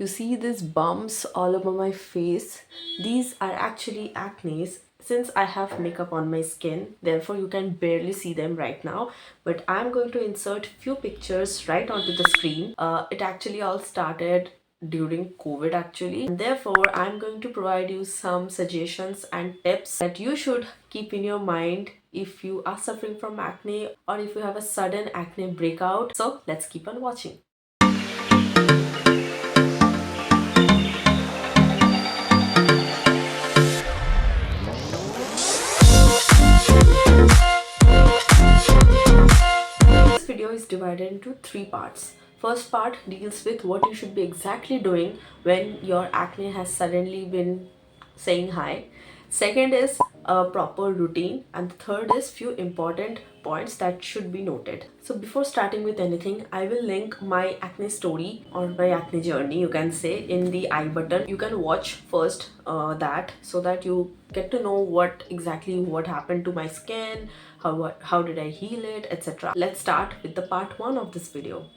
You see these bumps all over my face. These are actually acne. Since I have makeup on my skin, therefore you can barely see them right now, but I'm going to insert few pictures right onto the screen. It actually all started during COVID actually, and therefore I'm going to provide you some suggestions and tips that you should keep in your mind if you are suffering from acne or if you have a sudden acne breakout. So let's keep on watching. This video is divided into three parts. First part deals with what you should be exactly doing when your acne has suddenly been saying hi. Second is a proper routine, and third is few important points that should be noted. So before starting with anything, I will link my acne story or my acne journey, you can say, in the I button. You can watch first that, so that you get to know what happened to my skin, how did I heal it, etc. Let's start with the part 1 of this video.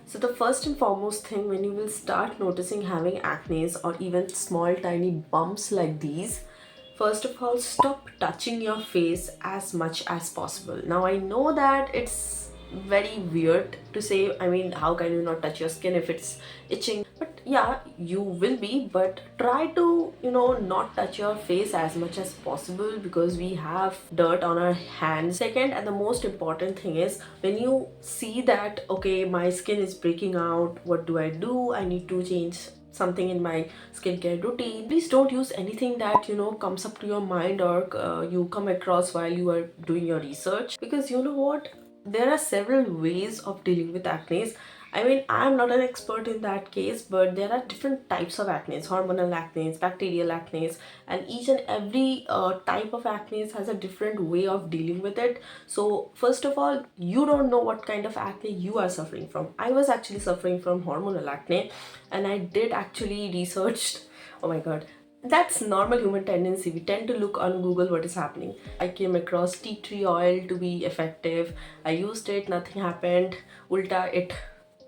So the first and foremost thing, when you will start noticing having acne or even small tiny bumps like these, first of all, stop touching your face as much as possible. Now I know that it's very weird to say, I mean, how can you not touch your skin if it's itching? But yeah, you will be, but try to, not touch your face as much as possible because we have dirt on our hands. Second, and the most important thing is, when you see that, okay, my skin is breaking out, what do? I need to change something in my skincare routine. Please don't use anything that comes up to your mind or you come across while you are doing your research, because you know what, there are several ways of dealing with acne. I mean, I'm not an expert in that case, but there are different types of acne: hormonal acne, bacterial acne, and each and every type of acne has a different way of dealing with it. So first of all, you don't know what kind of acne you are suffering from. I was actually suffering from hormonal acne, and I did actually researched. Oh my god, that's normal human tendency. We tend to look on Google what is happening. I came across tea tree oil to be effective. I used it, nothing happened. Ulta, it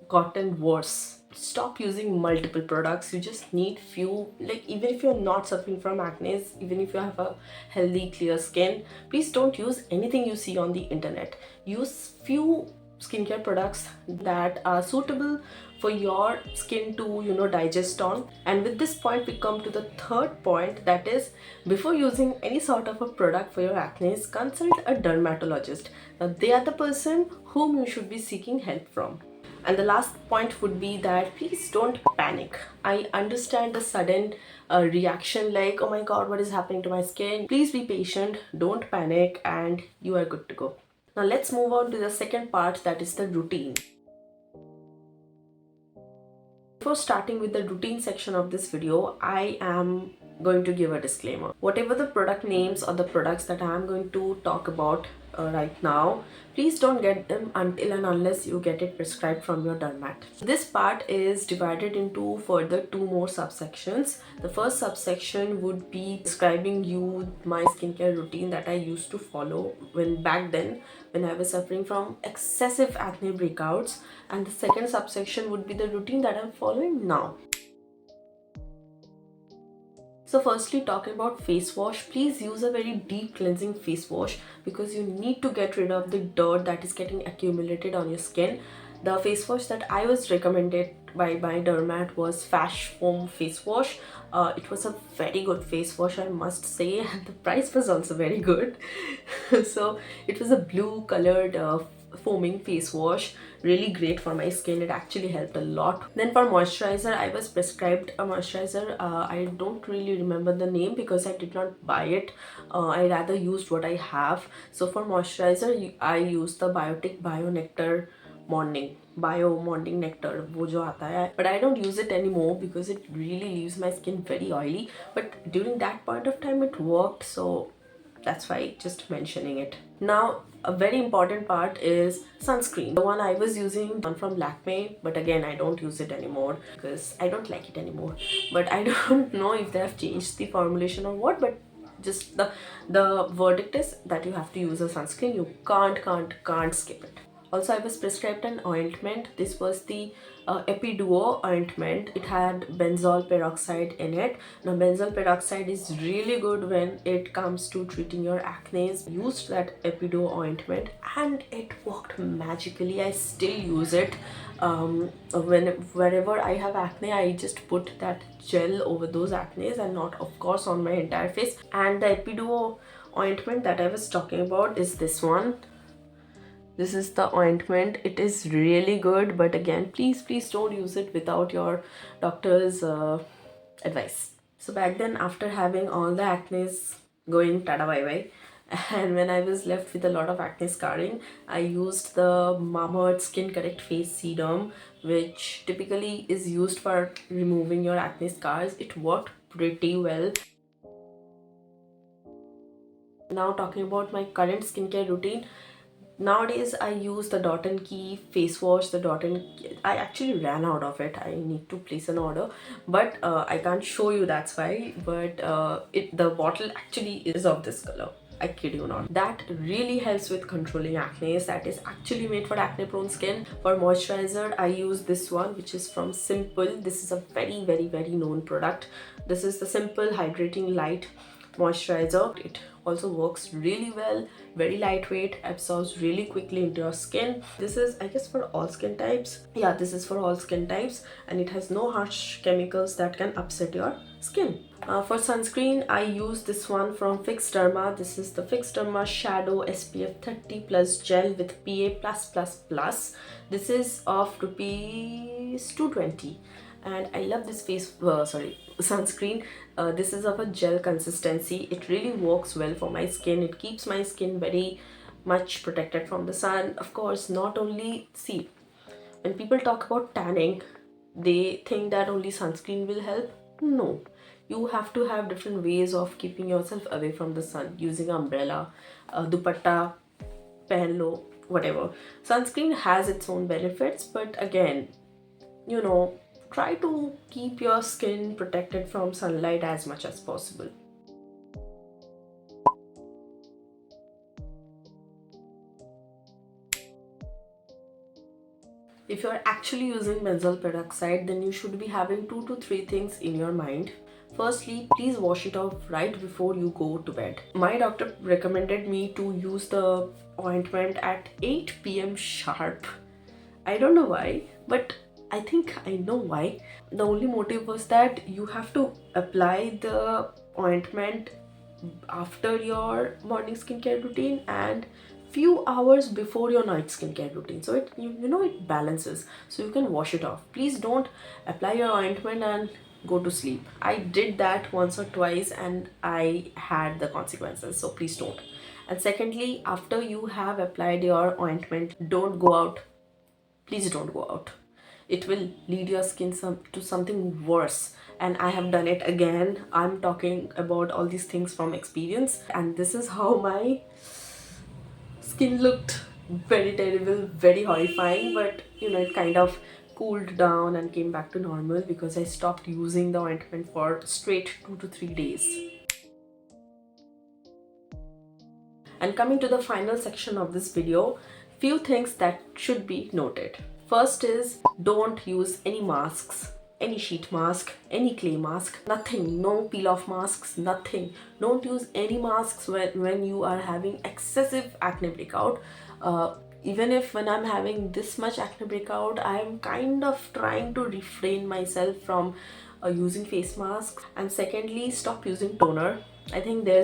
gotten worse. Stop using multiple products. You just need few. Like, even if you're not suffering from acne, even if you have a healthy clear skin, please don't use anything you see on the internet. Use few skincare products that are suitable for your skin to digest on. And with this point, we come to the third point, that is, before using any sort of a product for your acne, consult a dermatologist. Now they are the person whom you should be seeking help from. And the last point would be that please don't panic. I understand the sudden reaction, like, oh my god, what is happening to my skin? Please be patient, don't panic, and you are good to go. Now let's move on to the second part, that is the routine. Before starting with the routine section of this video, I am going to give a disclaimer. Whatever the product names or the products that I am going to talk about right now, please don't get them until and unless you get it prescribed from your dermat. This part is divided into further two more subsections. The first subsection would be describing you my skincare routine that I used to follow back then when I was suffering from excessive acne breakouts, and the second subsection would be the routine that I'm following now. So firstly, talking about face wash, please use a very deep cleansing face wash because you need to get rid of the dirt that is getting accumulated on your skin. The face wash that I was recommended by my dermat was Fash Foam face wash. It was a very good face wash, I must say, and the price was also very good. So it was a blue colored foaming face wash, really great for my skin. It actually helped a lot. Then for moisturizer, I was prescribed a moisturizer. I don't really remember the name because I did not buy it. I rather used what I have. So for moisturizer, I used the Biotic Bio Nectar Morning Nectar, wo jo aata hai. But I don't use it anymore because it really leaves my skin very oily. But during that point of time, it worked, so that's why just mentioning it. Now a very important part is sunscreen. The one I was using, one from Lakme, but again I don't use it anymore because I don't like it anymore. But I don't know if they have changed the formulation or what, but just the verdict is that you have to use a sunscreen. You can't skip it. Also, I was prescribed an ointment. This was the Epiduo ointment. It had benzoyl peroxide in it. Now, benzoyl peroxide is really good when it comes to treating your acne. Used that Epiduo ointment and it worked magically. I still use it. Wherever I have acne, I just put that gel over those acne and not, of course, on my entire face. And the Epiduo ointment that I was talking about is this one. This is the ointment. It is really good, but again, please don't use it without your doctor's advice. So back then, after having all the acne going tada bye bye, and when I was left with a lot of acne scarring, I used the Mama Earth Skin Correct Face Serum, which typically is used for removing your acne scars. It worked pretty well. Now talking about my current skincare routine. Nowadays, I use the Dot and Key face wash. I actually ran out of it. I need to place an order, but I can't show you, that's why. But the bottle actually is of this color. I kid you not. That really helps with controlling acne. That is actually made for acne prone skin. For moisturizer, I use this one, which is from Simple. This is a very known product. This is the Simple Hydrating Light moisturizer. It also works really well, very lightweight, absorbs really quickly into your skin. This is, I guess, for all skin types. Yeah, this is for all skin types, and it has no harsh chemicals that can upset your skin. For sunscreen, I use this one from Fix Derma. This is the Fix Derma Shadow SPF 30 Plus Gel with PA+++. This is of rupees 220. And I love this sunscreen. This is of a gel consistency. It really works well for my skin. It keeps my skin very much protected from the sun. Of course, not only, see, when people talk about tanning, they think that only sunscreen will help. No, you have to have different ways of keeping yourself away from the sun, using umbrella, dupatta, pehen lo, whatever. Sunscreen has its own benefits, but again, try to keep your skin protected from sunlight as much as possible. If you're actually using benzoyl peroxide, then you should be having 2 to 3 things in your mind. Firstly, please wash it off right before you go to bed. My doctor recommended me to use the ointment at 8 p.m. sharp. I don't know why, but I think I know why. The only motive was that you have to apply the ointment after your morning skincare routine and few hours before your night skincare routine, so it balances, so you can wash it off. Please don't apply your ointment and go to sleep. I did that once or twice and I had the consequences, so please don't. And secondly, after you have applied your ointment, don't go out. Please don't go out. It will lead your skin to something worse, and I have done it again. I'm talking about all these things from experience, and this is how my skin looked. Very terrible, very horrifying, but it kind of cooled down and came back to normal because I stopped using the ointment for straight 2 to 3 days. And coming to the final section of this video, few things that should be noted. First is, don't use any masks, any sheet mask, any clay mask, nothing, no peel off masks, nothing. Don't use any masks when you are having excessive acne breakout. Even if when I'm having this much acne breakout, I'm kind of trying to refrain myself from using face masks. And secondly, stop using toner. I think there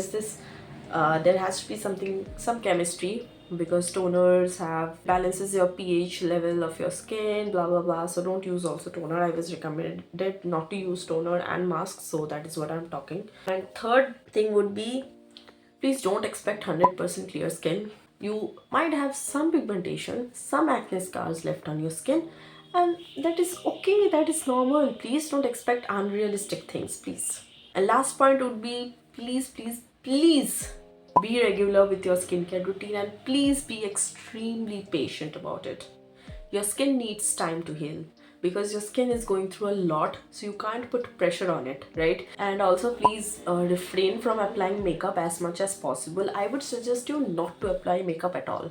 has to be some chemistry, because toners balances your pH level of your skin, blah blah blah. So don't use also toner. I was recommended not to use toner and masks, so that is what I'm talking. And third thing would be, please don't expect 100% clear skin. You might have some pigmentation, some acne scars left on your skin, and that is okay, that is normal. Please don't expect unrealistic things, please. And last point would be, please be regular with your skincare routine, and please be extremely patient about it. Your skin needs time to heal because your skin is going through a lot, so you can't put pressure on it, right? And also, please refrain from applying makeup as much as possible. I would suggest you not to apply makeup at all,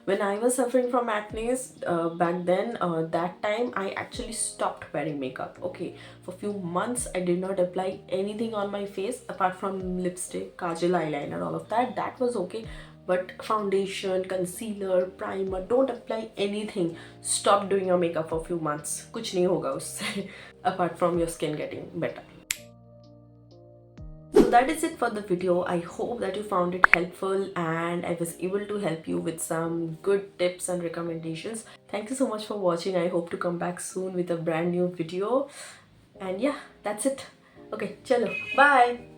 When I was suffering from acne back then, that time I actually stopped wearing makeup. Okay, for few months I did not apply anything on my face apart from lipstick, kajal, eyeliner, all of that. That was okay. But foundation, concealer, primer, don't apply anything. Stop doing your makeup for few months. कुछ नहीं होगा उससे apart from your skin getting better. So that is it for the video. I hope that you found it helpful and I was able to help you with some good tips and recommendations. Thank you so much for watching. I hope to come back soon with a brand new video. And yeah, that's it. Okay, chalo. Bye.